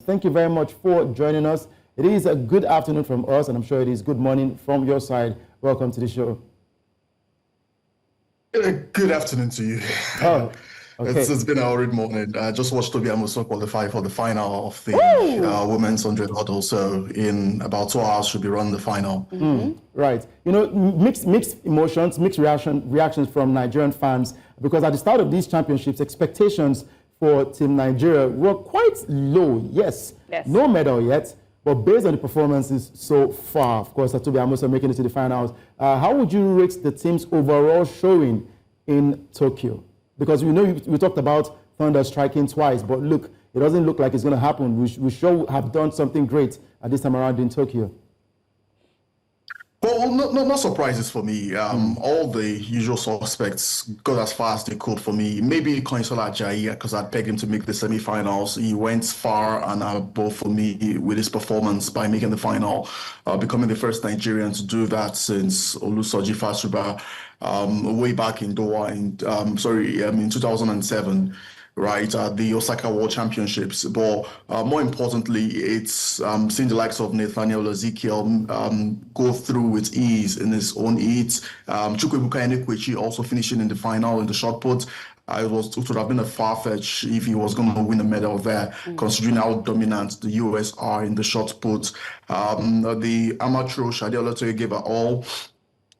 thank you very much for joining us. It is a good afternoon from us, and I'm sure it is good morning from your side. Welcome to the show. Good afternoon to you. Oh, okay. It's been a horrid morning. I just watched Tobi Amusan qualify for the final of the women's 100 hurdle. So in about 2 hours, she'll be running the final. Right. You know, mixed emotions, mixed reactions from Nigerian fans, because at the start of these championships, expectations for Team Nigeria were quite low. Yes. No medal yet. But based on the performances so far, of course, Tobi Amusan making it to the finals, how would you rate the team's overall showing in Tokyo? Because we know we talked about Thunder striking twice, but look, it doesn't look like it's going to happen. We should have done something great at this time around in Tokyo. Well, no surprises for me. All the usual suspects got as far as they could for me. Maybe Kanyinsola Ajayi, because I'd pegged him to make the semi-finals. He went far and above for me with his performance by making the final, becoming the first Nigerian to do that since Olusoji Fasuba way back in Doha in 2007. Right, the Osaka World Championships. But more importantly, it's seeing the likes of Nathaniel Ezekiel go through with ease in his own heat. Chukwuebuka Enekwechi also finishing in the final in the shot put. It would have been a far-fetch if he was going to win a medal there, considering how dominant the US are in the shot put. The amateur Oyesade Olatoye gave her all.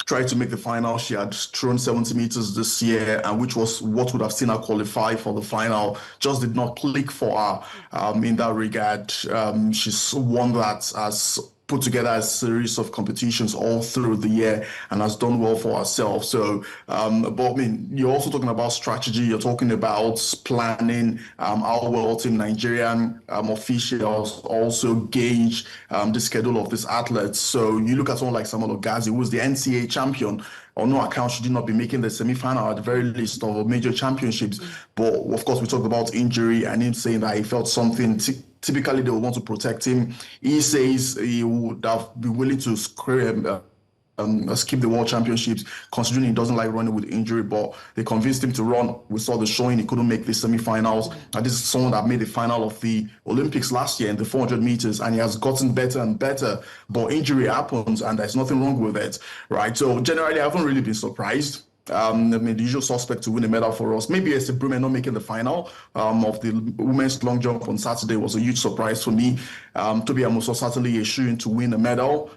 Tried to make the final. She had thrown 70 meters this year, and which was what would have seen her qualify for the final. Just did not click for her in that regard. She's won that, as put together a series of competitions all through the year, and has done well for herself. So, but I mean, you're also talking about strategy. You're talking about planning, how well Team Nigerian officials also gauge the schedule of these athletes. So you look at someone like Samuel Ogazi, who was the NCAA champion. On no account should he not be making the semi-final at the very least of major championships. But of course, we talked about injury and him saying that he felt something. Typically, they would want to protect him. He says he would have been willing to skip the World Championships, considering he doesn't like running with injury, but they convinced him to run. We saw the showing, he couldn't make the semi-finals. And this is someone that made the final of the Olympics last year in the 400 meters, and he has gotten better and better, but injury happens, and there's nothing wrong with it, right? So generally, I haven't really been surprised. I mean, the usual suspect to win a medal for us. Maybe it's Brume not making the final of the women's long jump on Saturday was a huge surprise for me. Tobi Amusan certainly a shoe-in to win a medal.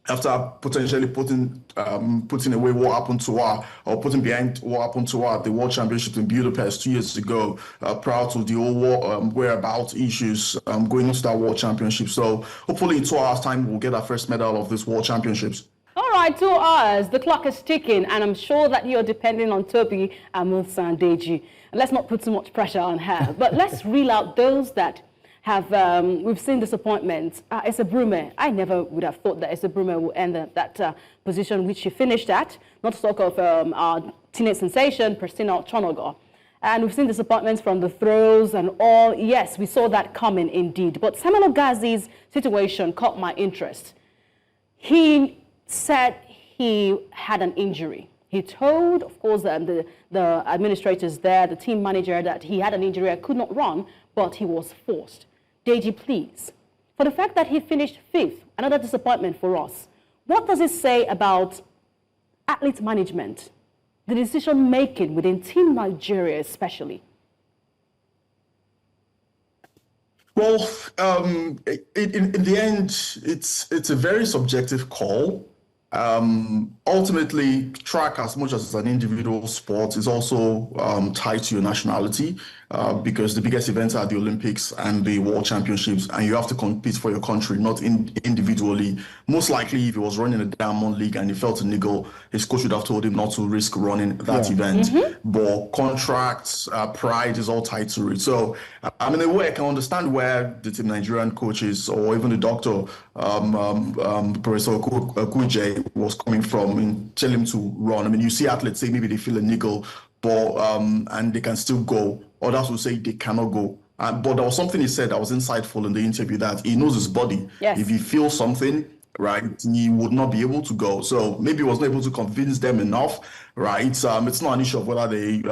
After potentially putting away what happened to her, or putting behind what happened to her at the World Championship in Budapest 2 years ago, prior to the whole whereabouts issues going into that World Championship. So hopefully in 2 hours' time, we'll get our first medal of this World Championships. All right, 2 hours. The clock is ticking, and I'm sure that you're depending on Tobi Amusan Deji. Let's not put too much pressure on her, but let's reel out those that have, we've seen disappointments. Esa Brume, I never would have thought that Esa Brume would end that position which she finished at, not to talk of our teenage sensation, Pristina Chonogo. And we've seen disappointments from the throws and all. Yes, we saw that coming indeed. But Samuel Ogazi's situation caught my interest. He said he had an injury. He told, of course, the administrators there, the team manager, that he had an injury and could not run, but he was forced. Deji, please, for the fact that he finished 5th, another disappointment for us, what does it say about athlete management, the decision-making within Team Nigeria especially? Well, in the end, it's a very subjective call. Ultimately, track, as much as it's an individual sport, is also tied to your nationality, because the biggest events are the Olympics and the World Championships, and you have to compete for your country, not individually. Most likely, if he was running a Diamond League and he felt a niggle, his coach would have told him not to risk running that event. But contracts, pride is all tied to it. So, I mean, in a way, I can understand where the Team Nigerian coaches or even the doctor, Professor Okuje, was coming from in telling him to run. I mean, you see athletes say maybe they feel a niggle, but and they can still go. Others will say they cannot go. But there was something he said that was insightful in the interview, that he knows his body. Yes. If he feels something, right, he would not be able to go. So maybe he was not able to convince them enough, right? It's not an issue of whether they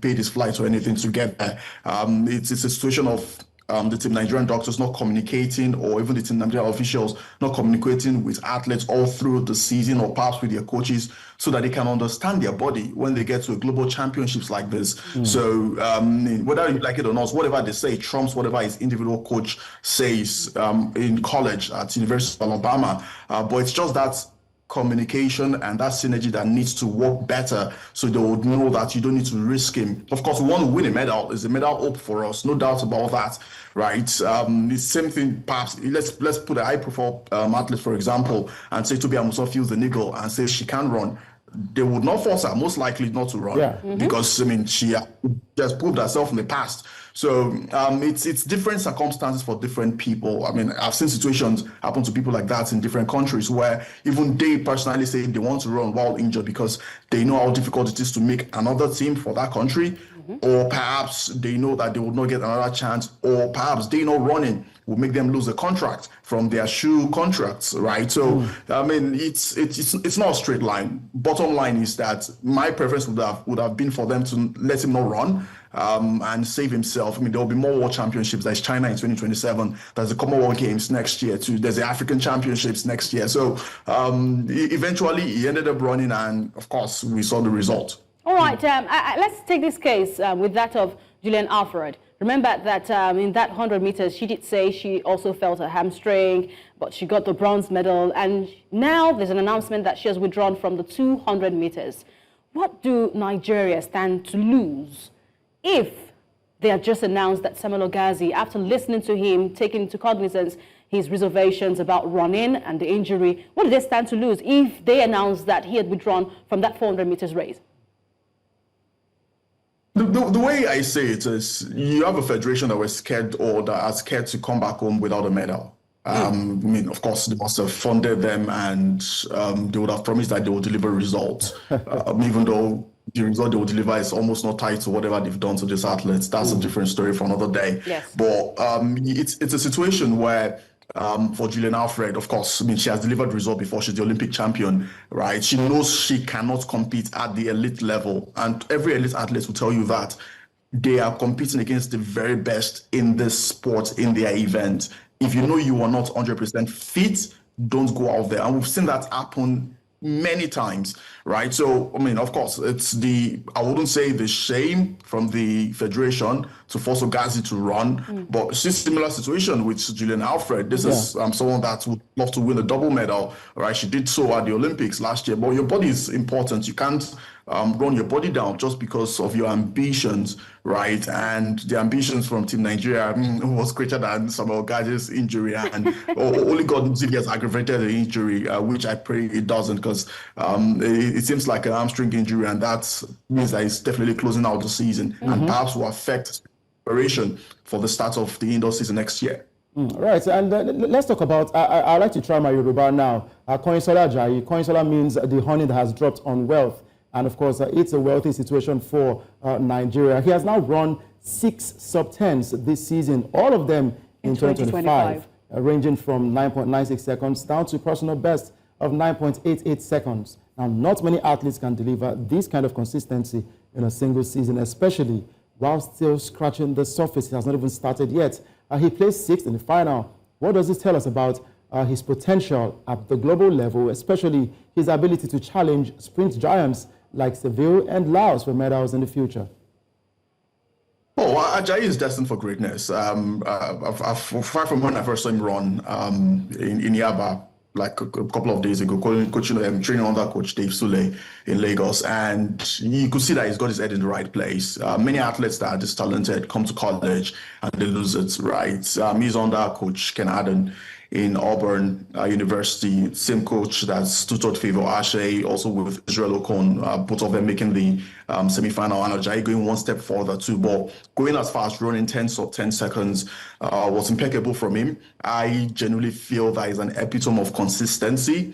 paid his flights or anything to get there. It's a situation of the Team Nigerian doctors not communicating, or even the Team Nigerian officials not communicating with athletes all through the season, or perhaps with their coaches, so that they can understand their body when they get to a global championships like this. So whether you like it or not, whatever they say trumps whatever his individual coach says in college at University of Alabama. But it's just that communication and that synergy that needs to work better, so they would know that you don't need to risk him. Of course, we want to win a medal. It's a medal hope for us, no doubt about that, right? The same thing, perhaps, let's put a high-profile athlete, for example, and say Tobi Amusan feels the niggle and says she can run. They would not force her, most likely not to run, because, I mean, she has proved herself in the past. So it's different circumstances for different people. I mean, I've seen situations happen to people like that in different countries, where even they personally say they want to run while injured because they know how difficult it is to make another team for that country, or perhaps they know that they would not get another chance, or perhaps they know running will make them lose a contract from their shoe contracts, right? So, I mean, it's not a straight line. Bottom line is that my preference would have been for them to let him not run and save himself. I mean, there will be more World Championships. There's China in 2027. There's the Commonwealth Games next year too. There's the African Championships next year. So eventually he ended up running, and of course we saw the result. All right, let's take this case with that of Gillian Alfred. Remember that in that 100 meters, she did say she also felt a hamstring, but she got the bronze medal. And now there's an announcement that she has withdrawn from the 200 meters. What do Nigeria stand to lose if they have just announced that Samuel Ogazi, after listening to him, taking into cognizance his reservations about running and the injury, what do they stand to lose if they announce that he had withdrawn from that 400 meters race? The way I say it is, you have a federation that was scared, or that are scared to come back home without a medal. I mean, of course, they must have funded them, and they would have promised that they will deliver results, even though the result they will deliver is almost not tied to whatever they've done to these athletes. That's a different story for another day. Yes. But it's a situation where, for Gillian Alfred, of course, I mean, she has delivered result before. She's the Olympic champion, right? She knows she cannot compete at the elite level. And every elite athlete will tell you that they are competing against the very best in this sport, in their event. If you know you are not 100% fit, don't go out there. And we've seen that happen many times, right? So, I mean, of course, it's I wouldn't say the shame from the federation to force Ogazi to run, but it's a similar situation with Gillian Alfred. This is someone that would love to win a double medal, right? She did so at the Olympics last year, but your body is important. You can't run your body down just because of your ambitions, right? And the ambitions from Team Nigeria was greater than Samuel Ogazi's injury, and only God knows if he has aggravated the injury, which I pray it doesn't, because it seems like an hamstring injury, and that means that it's definitely closing out the season, and perhaps will affect preparation for the start of the indoor season next year. Right, and let's talk about, I'd like to try my Yoruba now. Kanyinsola Ajayi. Kanyinsola means the honey that has dropped on wealth. And of course, it's a wealthy situation for Nigeria. He has now run 6 sub-10s this season, all of them in 2025, ranging from 9.96 seconds down to personal best of 9.88 seconds. Now, not many athletes can deliver this kind of consistency in a single season, especially while still scratching the surface. He has not even started yet. He placed 6th in the final. What does this tell us about his potential at the global level, especially his ability to challenge sprint giants like Seville and Laos for medals in the future? Oh, Ajayi is destined for greatness. Far from when I first saw him run in Yaba, like a couple of days ago, coaching, training under Coach Dave Sule in Lagos, and you could see that he's got his head in the right place. Many athletes that are this talented come to college and they lose it, right? He's under Coach Ken Adden in Auburn University, same coach that's tutored Favor Ashe, also with Israel Okon, both of them making the semi-final, and Ajayi going one step further too, but going as far as running 10 seconds was impeccable from him. I genuinely feel that is an epitome of consistency.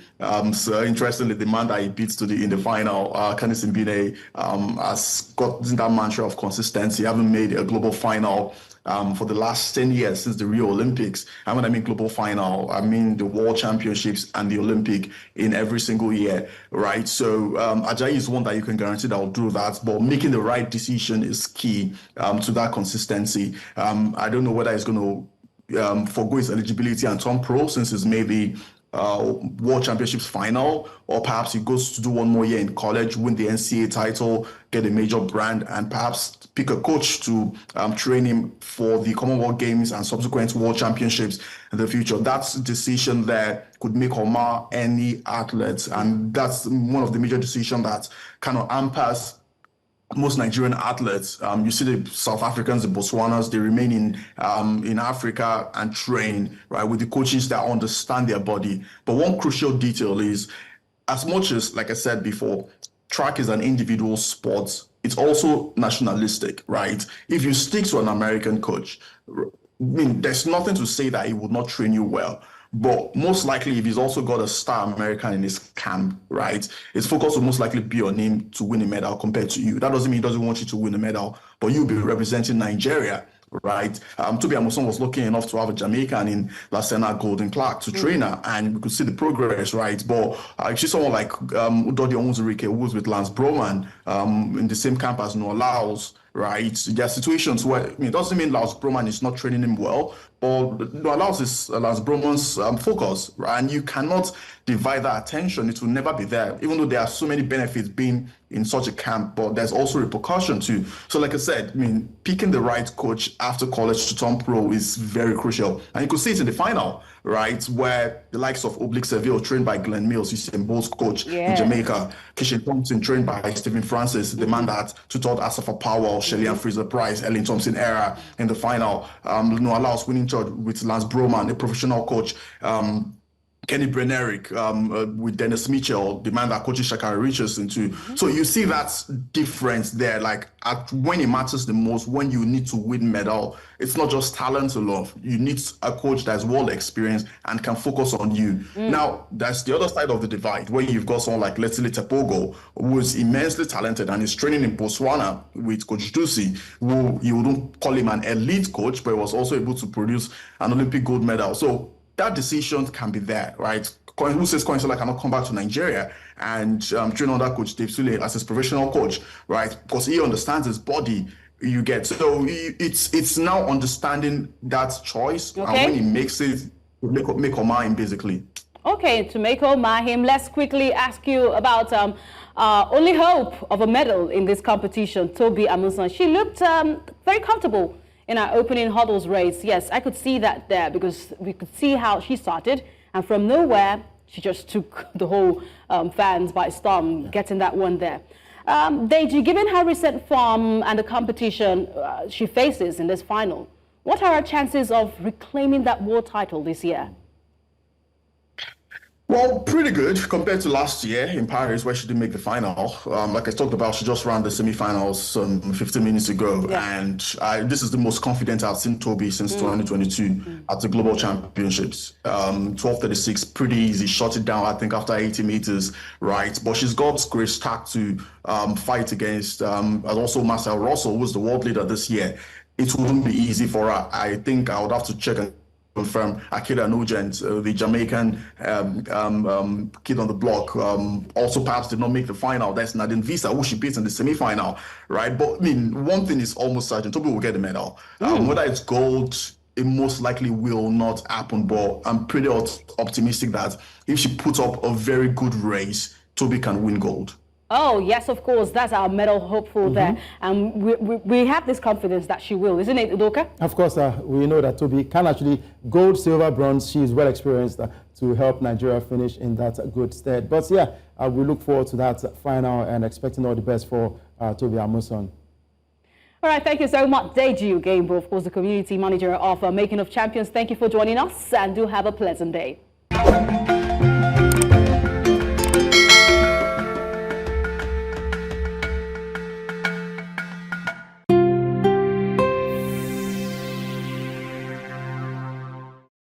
So interestingly, the man that he beats in the final, Kanyinsola Ajayi, has got that mantra of consistency. He haven't made a global final for the last 10 years since the Rio Olympics. And when I mean global final, I mean the World Championships and the Olympic in every single year, right? So Ajayi is one that you can guarantee that will do that, but making the right decision is key to that consistency. I don't know whether he's going to forgo his eligibility and turn pro since he's made the World Championships final, or perhaps he goes to do one more year in college, win the NCAA title, get a major brand, and perhaps pick a coach to train him for the Commonwealth Games and subsequent World Championships in the future. That's a decision that could make or mar any athlete, and that's one of the major decisions that kind of hampers most Nigerian athletes. You see the South Africans, the Botswanas, they remain in Africa and train, right, with the coaches that understand their body. But one crucial detail is, as much as, like I said before, track is an individual sport, it's also nationalistic, right? If you stick to an American coach, I mean, there's nothing to say that he would not train you well. But most likely, if he's also got a star American in his camp, right, his focus will most likely be on him to win a medal compared to you. That doesn't mean he doesn't want you to win a medal, but you'll be representing Nigeria, right? Tobi Amusan was lucky enough to have a Jamaican in Lasena Golden Clark to train her, and we could see the progress, right? But actually someone like Udodi Onwuzurike, who was with Lance Broman in the same camp as Noah Lyles, right? There are situations where, I mean, it doesn't mean Lance Broman is not training him well, but Noah Lyles is Lance Broman's focus, right? And you cannot divide that attention. It will never be there, even though there are so many benefits being in such a camp, but there's also repercussion too. So like I said, I mean, picking the right coach after college to turn pro is very crucial. And you could see it in the final, right, where the likes of Oblique Seville, trained by Glenn Mills, Usain Bolt's coach in Jamaica, Kishan Thompson, trained by Stephen Francis, the man that tutored Asafa Powell, Shelley and Fraser Price, Ellen Thompson era in the final. Noah Lyles winning charge with Lance Broman, a professional coach. Kenny Brenerick with Dennis Mitchell, the man that coaches Shakari Richardson too. So you see that difference there, like when it matters the most, when you need to win medal, it's not just talent alone. You need a coach that's well experienced and can focus on you. Now, that's the other side of the divide, where you've got someone like Leslie Tepogo, who is immensely talented and is training in Botswana with Coach Dusi, who you wouldn't call him an elite coach, but was also able to produce an Olympic gold medal. So that decision can be there, right? Who says Kanyinsola cannot come back to Nigeria and train under Coach Dave Sule as his professional coach, right? Because he understands his body. You get, so it's now understanding that choice, and when he makes it, make or mar him, basically. Okay, to make or mar him, let's quickly ask you about only hope of a medal in this competition, Tobi Amusan. She looked very comfortable in our opening hurdles race. Yes, I could see that there, because we could see how she started, and from nowhere she just took the whole fans by storm, getting that one there. Deji, given her recent form and the competition she faces in this final, what are her chances of reclaiming that world title this year? Well, pretty good compared to last year in Paris, where she didn't make the final. Like I talked about, she just ran the semi-finals 15 minutes ago, and this is the most confident I've seen Tobi since 2022 at the Global Championships. 12:36, pretty easy, shot it down, I think, after 80 meters, right? But she's got great stack to fight against, and also Marcel Russell, who's the world leader this year. It wouldn't be easy for her. I think I would have to check and confirm Akira Nugent, the Jamaican kid on the block, also perhaps did not make the final. That's Nadine Visa, who she beat in the semi-final, right? But I mean, one thing is almost certain: Tobi will get the medal. Whether it's gold, it most likely will not happen. But I'm pretty optimistic that if she puts up a very good race, Tobi can win gold. Oh, yes, of course. That's our medal hopeful there. And we have this confidence that she will, isn't it, Udoka? Of course, we know that Tobi can actually gold, silver, bronze. She is well experienced to help Nigeria finish in that good stead. But yeah, we look forward to that final and expecting all the best for Tobi Amusan. All right, thank you so much, Deji Ogeyingbo, of course, the community manager of Making of Champions. Thank you for joining us, and do have a pleasant day.